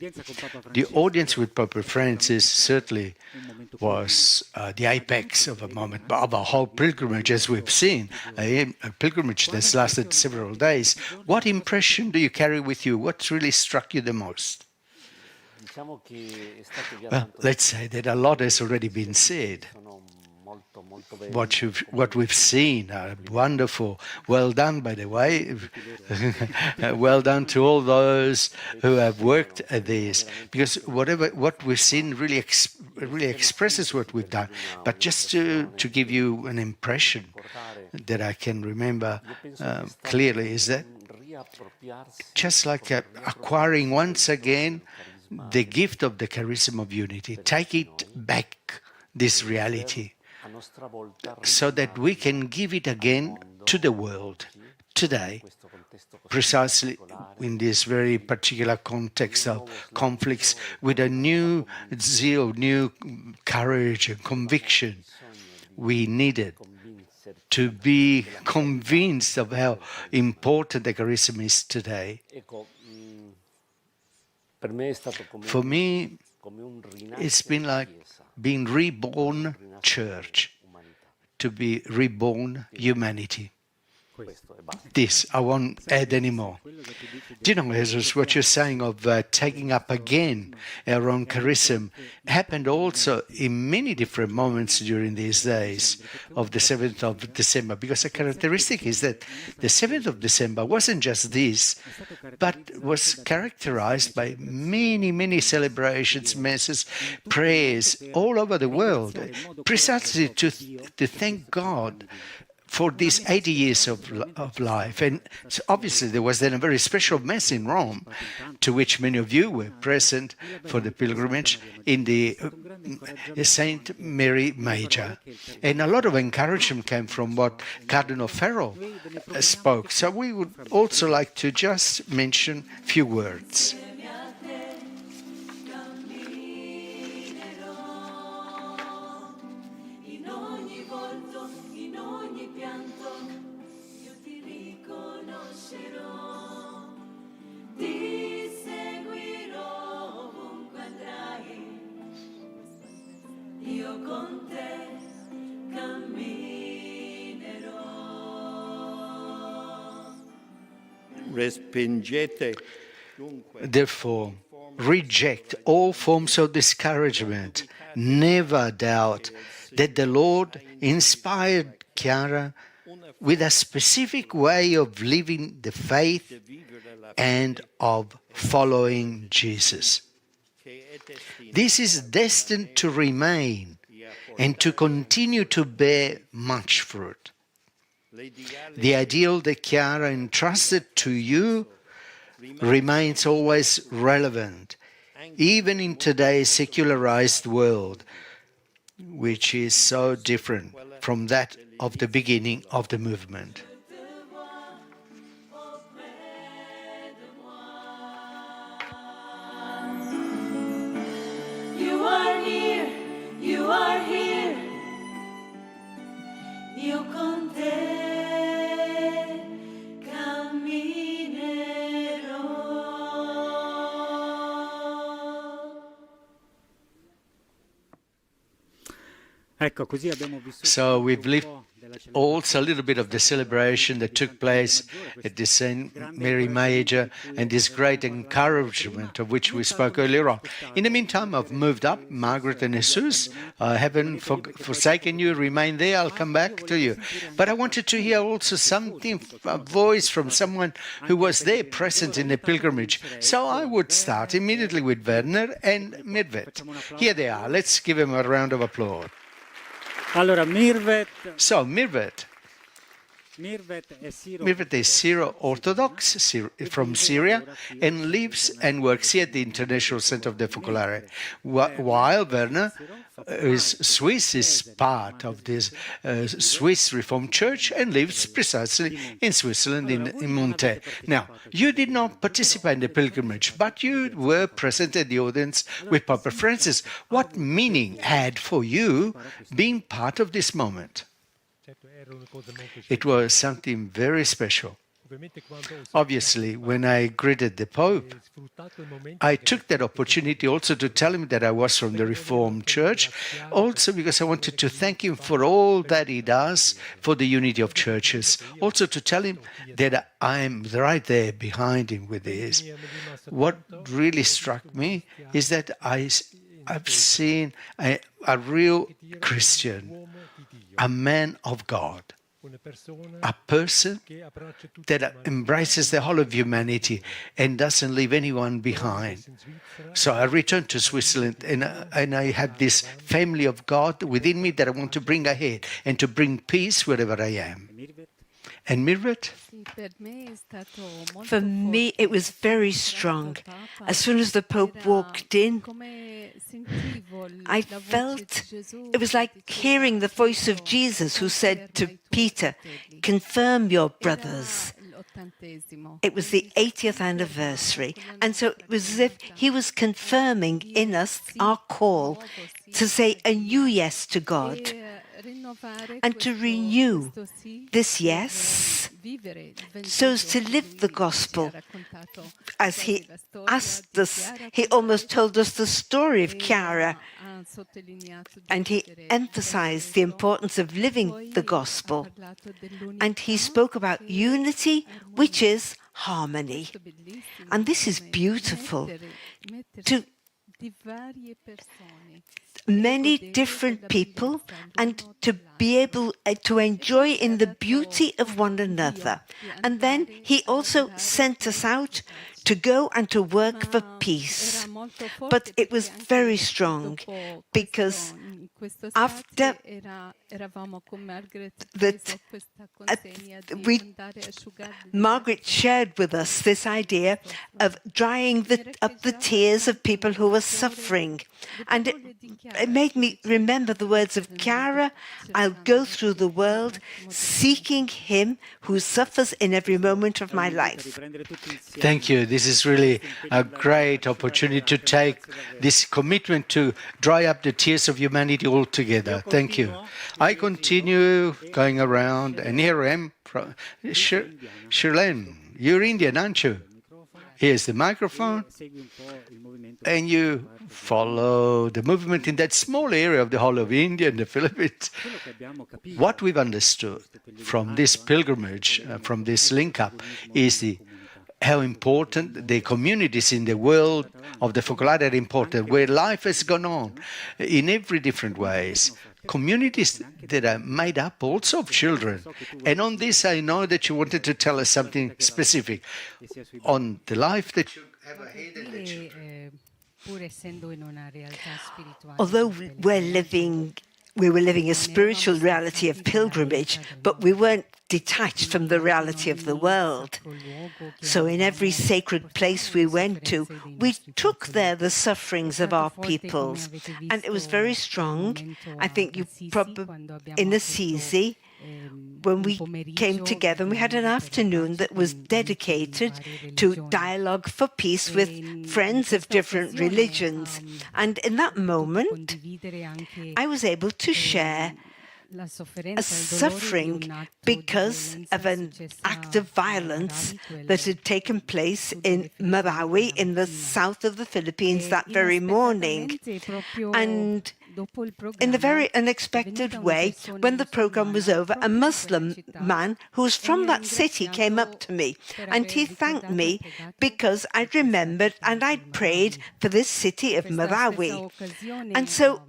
the audience with Pope Francis certainly was the apex of a moment, of a whole pilgrimage, as we've seen, a pilgrimage that's lasted several days. What impression do you carry with you? What really struck you the most? Well, let's say that a lot has already been said. What we've seen are wonderful. Well done, by the way. Well done to all those who have worked at this, because what we've seen really expresses what we've done. But just to give you an impression that I can remember clearly is that just like acquiring once again the gift of the charism of unity, take it back, this reality, so that we can give it again to the world today, precisely in this very particular context of conflicts, with a new zeal, new courage and conviction. We needed to be convinced of how important the charism is today. For me, it's been like being reborn church, to be reborn humanity. This, I won't add any more. Do you know, Jesus, what you're saying of taking up again our own charism happened also in many different moments during these days of the 7th of December, because a characteristic is that the 7th of December wasn't just this, but was characterized by many, many celebrations, masses, prayers all over the world, precisely to thank God for these 80 years of life. And so obviously there was then a very special Mass in Rome, to which many of you were present for the pilgrimage in the Saint Mary Major. And a lot of encouragement came from what Cardinal Farrell spoke. So we would also like to just mention a few words. Therefore, reject all forms of discouragement. Never doubt that the Lord inspired Chiara with a specific way of living the faith and of following Jesus. This is destined to remain and to continue to bear much fruit. The ideal that Chiara entrusted to you remains always relevant, even in today's secularized world, which is so different from that of the beginning of the movement. You are near, you are here. Io con te camminerò. So we've lived also a little bit of the celebration that took place at the St. Mary Major and this great encouragement of which we spoke earlier on. In the meantime, I've moved up. Margaret and Jesus, I haven't forsaken you. Remain there. I'll come back to you. But I wanted to hear also something, a voice from someone who was there present in the pilgrimage. So I would start immediately with Werner and Mirvet. Here they are. Let's give them a round of applause. So, Mirvet is Syro-Orthodox from Syria and lives and works here at the International Center of the Focolare, while Werner is Swiss, is part of this Swiss Reformed Church and lives precisely in Switzerland, in Monte. Now, you did not participate in the pilgrimage, but you were present at the audience with Papa Francis. What meaning had for you being part of this moment? It was something very special. Obviously, when I greeted the Pope, I took that opportunity also to tell him that I was from the Reformed Church, also because I wanted to thank him for all that he does for the unity of churches, also to tell him that I'm right there behind him with this. What really struck me is that I've seen a real Christian, a man of God, a person that embraces the whole of humanity and doesn't leave anyone behind. So I returned to Switzerland and I have this family of God within me that I want to bring ahead and to bring peace wherever I am. And Mirvet? For me, it was very strong. As soon as the Pope walked in, I felt it was like hearing the voice of Jesus who said to Peter, "Confirm your brothers." It was the 80th anniversary, and so it was as if he was confirming in us our call to say a new yes to God and to renew this yes so as to live the gospel. As he asked us, he almost told us the story of Chiara, and he emphasized the importance of living the gospel. And he spoke about unity, which is harmony. And this is beautiful. To many different people and to be able to enjoy in the beauty of one another. And then he also sent us out to go and to work for peace. But it was very strong because after that, Margaret shared with us this idea of drying up the tears of people who were suffering. And it made me remember the words of Chiara, "I'll go through the world seeking him who suffers in every moment of my life." Thank you. This is really a great opportunity to take this commitment to dry up the tears of humanity altogether. Thank you. I continue going around, and here I am, Shirlene, you're Indian, aren't you? Here's the microphone, and you follow the movement in that small area of the whole of India and the Philippines. What we've understood from this pilgrimage, from this link-up, is the how important the communities in the world of the Focolare are important, where life has gone on in every different ways. Communities that are made up also of children. And on this, I know that you wanted to tell us something specific on the life that you have ahead and the children. Although we were living a spiritual reality of pilgrimage, but we weren't detached from the reality of the world. So in every sacred place we went to, we took there the sufferings of our peoples, and it was very strong. I think you probably, in Assisi, when we came together, and we had an afternoon that was dedicated to dialogue for peace with friends of different religions. And in that moment, I was able to share a suffering because of an act of violence that had taken place in Marawi, in the south of the Philippines, that very morning. And in a very unexpected way, when the program was over, a Muslim man who was from that city came up to me, and he thanked me because I remembered and I'd prayed for this city of Marawi. And so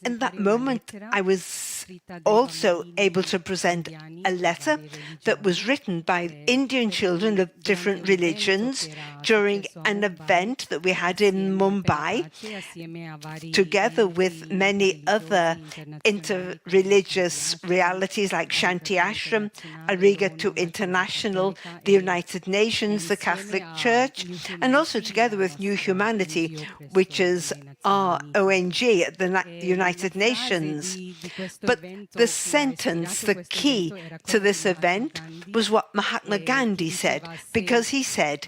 in that moment, I was also able to present a letter that was written by Indian children of different religions during an event that we had in Mumbai, together with many other inter-religious realities like Shanti Ashram, Arigato International, the United Nations, the Catholic Church, and also together with New Humanity, which is our ONG at the United Nations. But the sentence, the key to this event, was what Mahatma Gandhi said, because he said,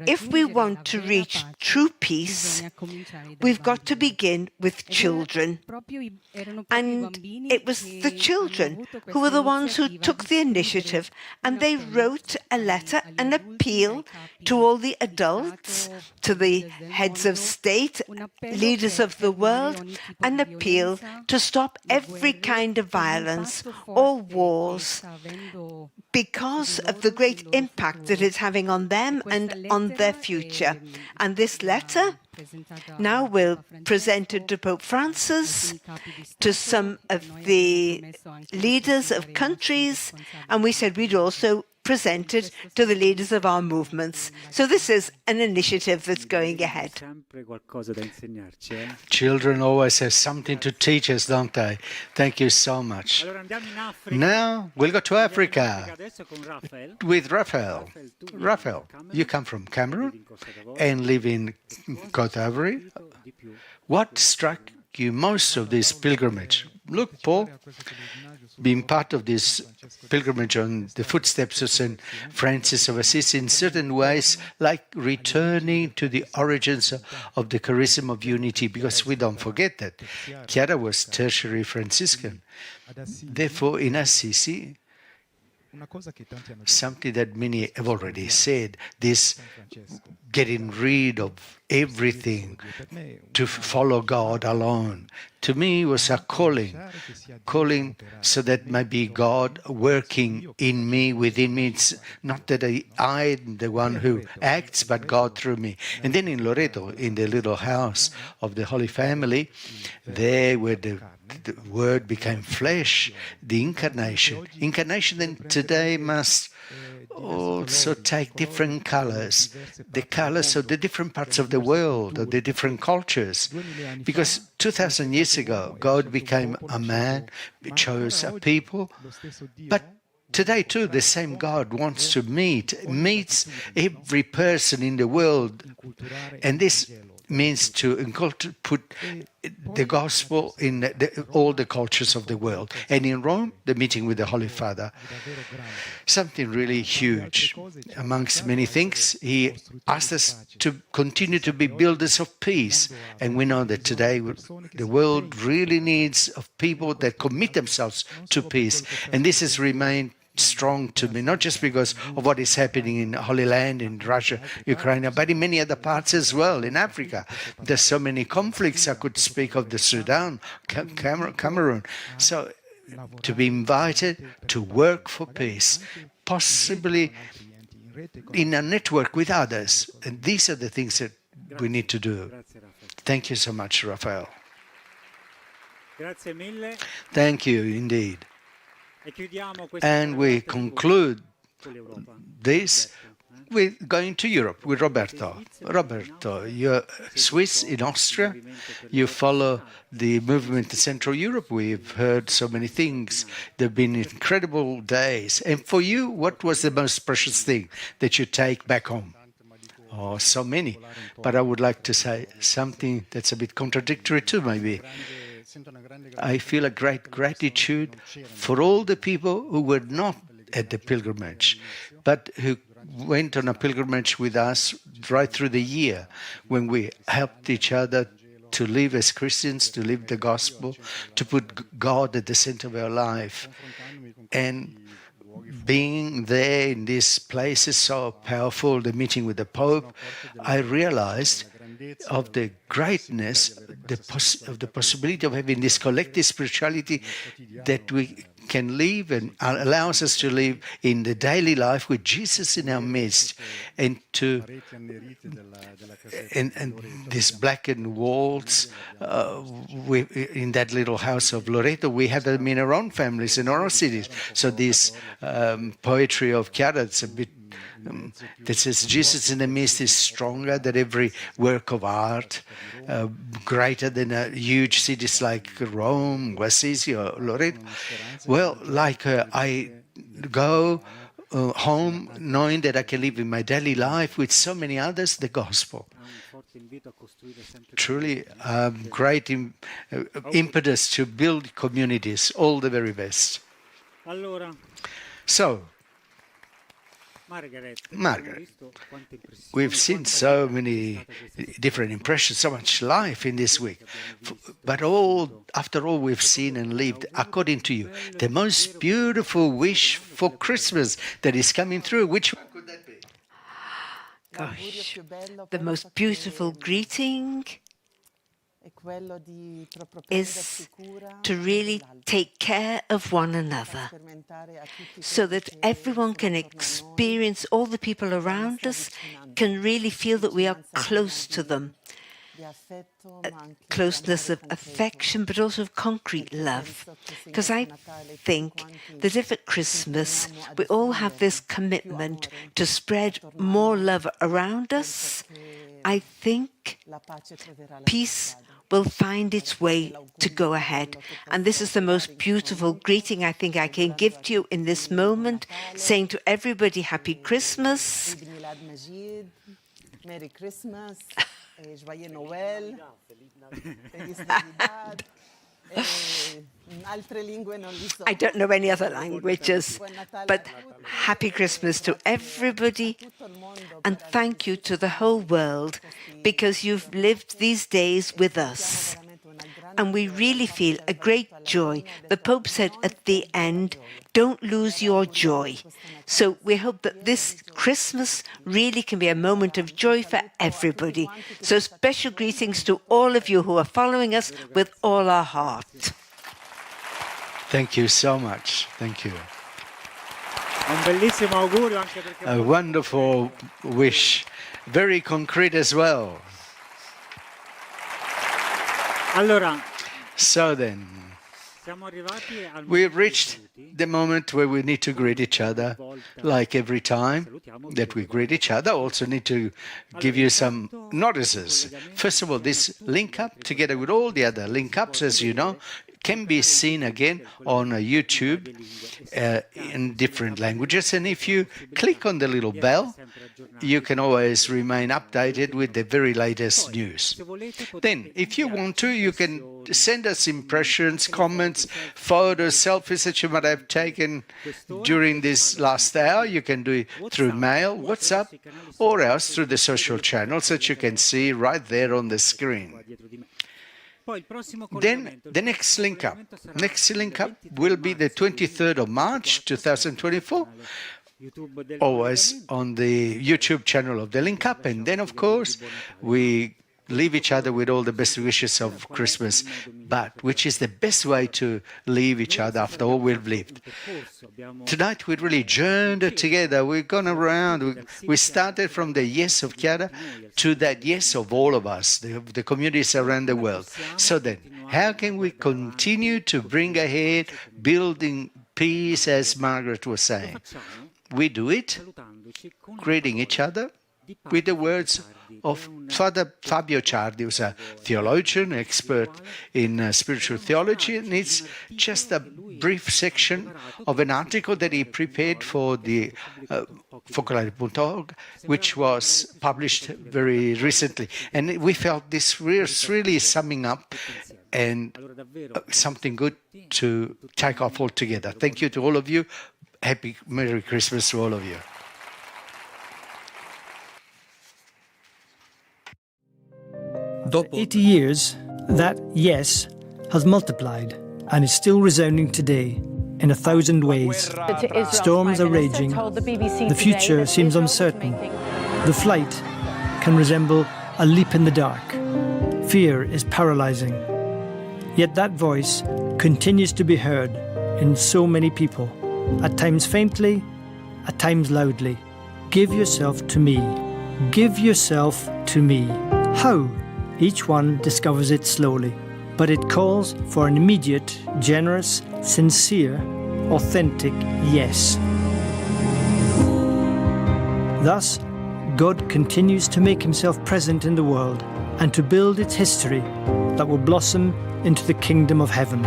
if we want to reach true peace, we've got to begin with children. And it was the children who were the ones who took the initiative, and they wrote a letter, an appeal to all the adults, to the heads of state, leaders of the world, an appeal to stop every kind of violence or wars because of the great impact that it's having on them and on their future. And this letter now we'll present it to Pope Francis, to some of the leaders of countries, and we said we'd also present it to the leaders of our movements. So this is an initiative that's going ahead. Children always have something to teach us, don't they? Thank you so much. Now we'll go to Africa with Raphael. Raphael, you come from Cameroon and live in Côte d'Ivoire. What struck you most of this pilgrimage? Look, Paul, being part of this pilgrimage on the footsteps of St. Francis of Assisi in certain ways, like returning to the origins of the charism of unity, because we don't forget that Chiara was tertiary Franciscan. Therefore, in Assisi, something that many have already said, this getting rid of everything to follow God alone, to me was a calling so that might be God working in me, within me. It's not that I'm the one who acts, but God through me. And then in Loreto, in the little house of the Holy Family, there where the Word became flesh, the incarnation. Incarnation then today must also take different colors, the colors of the different parts of the world, of the different cultures. Because 2,000 years ago, God became a man, chose a people, but today too, the same God wants to meets every person in the world, and this means to put the gospel in all the cultures of the world. And in Rome, the meeting with the Holy Father, something really huge. Amongst many things, he asked us to continue to be builders of peace. And we know that today the world really needs of people that commit themselves to peace. And this has remained strong to me, not just because of what is happening in Holy Land, in Russia, Ukraine, but in many other parts as well, in Africa. There's so many conflicts. I could speak of the Sudan, Cameroon. So to be invited to work for peace, possibly in a network with others. And these are the things that we need to do. Thank you so much, Raphael. Thank you indeed. And we conclude this with going to Europe with Roberto. Roberto, you're Swiss in Austria. You follow the movement in Central Europe. We've heard so many things. There have been incredible days. And for you, what was the most precious thing that you take back home? Oh, so many. But I would like to say something that's a bit contradictory too, maybe. I feel a great gratitude for all the people who were not at the pilgrimage, but who went on a pilgrimage with us right through the year, when we helped each other to live as Christians, to live the gospel, to put God at the center of our life. And being there in this place is so powerful. The meeting with the Pope, I realized of the greatness of the possibility of having this collective spirituality that we can live and allows us to live in the daily life with Jesus in our midst, and to and these blackened walls in that little house of Loreto, we have them in our own families, in our own cities. So this poetry of Chiara, it's a bit that says Jesus in the midst is stronger than every work of art, greater than huge cities like Rome, Assisi, or Loreto. Well, like I go home knowing that I can live in my daily life with so many others the gospel. Truly great impetus to build communities, all the very best. So, Margaret, we've seen so many different impressions, so much life in this week. But after all we've seen and lived, according to you, the most beautiful wish for Christmas that is coming through, which one could that be? Gosh, the most beautiful greeting is to really take care of one another, so that everyone can experience, all the people around us can really feel that we are close to them. A closeness of affection, but also of concrete love. Because I think that if at Christmas we all have this commitment to spread more love around us, I think peace will find its way to go ahead. And this is the most beautiful greeting I think I can give to you in this moment, saying to everybody, Happy Christmas. Merry Christmas, Joyeux Noël, I don't know any other languages, but Happy Christmas to everybody, and thank you to the whole world, because you've lived these days with us. And we really feel a great joy. The Pope said at the end, don't lose your joy. So we hope that this Christmas really can be a moment of joy for everybody. So special greetings to all of you who are following us with all our heart. Thank you so much. Thank you. A wonderful wish, very concrete as well. So then, we've reached the moment where we need to greet each other, like every time that we greet each other. Also need to give you some notices. First of all, this link up, together with all the other link ups, as you know, can be seen again on YouTube in different languages. And if you click on the little bell, you can always remain updated with the very latest news. Then, if you want to, you can send us impressions, comments, photos, selfies that you might have taken during this last hour. You can do it through mail, WhatsApp, or else through the social channels that you can see right there on the screen. Then the next link up will be the 23rd of March 2024, always on the YouTube channel of the Link Up. And then, of course, we leave each other with all the best wishes of Christmas, but which is the best way to leave each other after all we've lived. Tonight we really journeyed together. We've gone around. We started from the yes of Chiara to that yes of all of us, the communities around the world. So then, how can we continue to bring ahead building peace, as Margaret was saying? We do it greeting each other with the words of Father Fabio Ciardi, who's a theologian, expert in spiritual theology, and it's just a brief section of an article that he prepared for the Focolare.org, which was published very recently. And we felt this was really summing up and something good to take off altogether. Thank you to all of you. Happy Merry Christmas to all of you. For 80 years, that yes has multiplied and is still resounding today in 1,000 ways. Storms are raging. The future seems uncertain. The flight can resemble a leap in the dark. Fear is paralyzing. Yet that voice continues to be heard in so many people, at times faintly, at times loudly. Give yourself to me. Give yourself to me. How? Each one discovers it slowly, but it calls for an immediate, generous, sincere, authentic yes. Thus, God continues to make himself present in the world and to build its history that will blossom into the kingdom of heaven.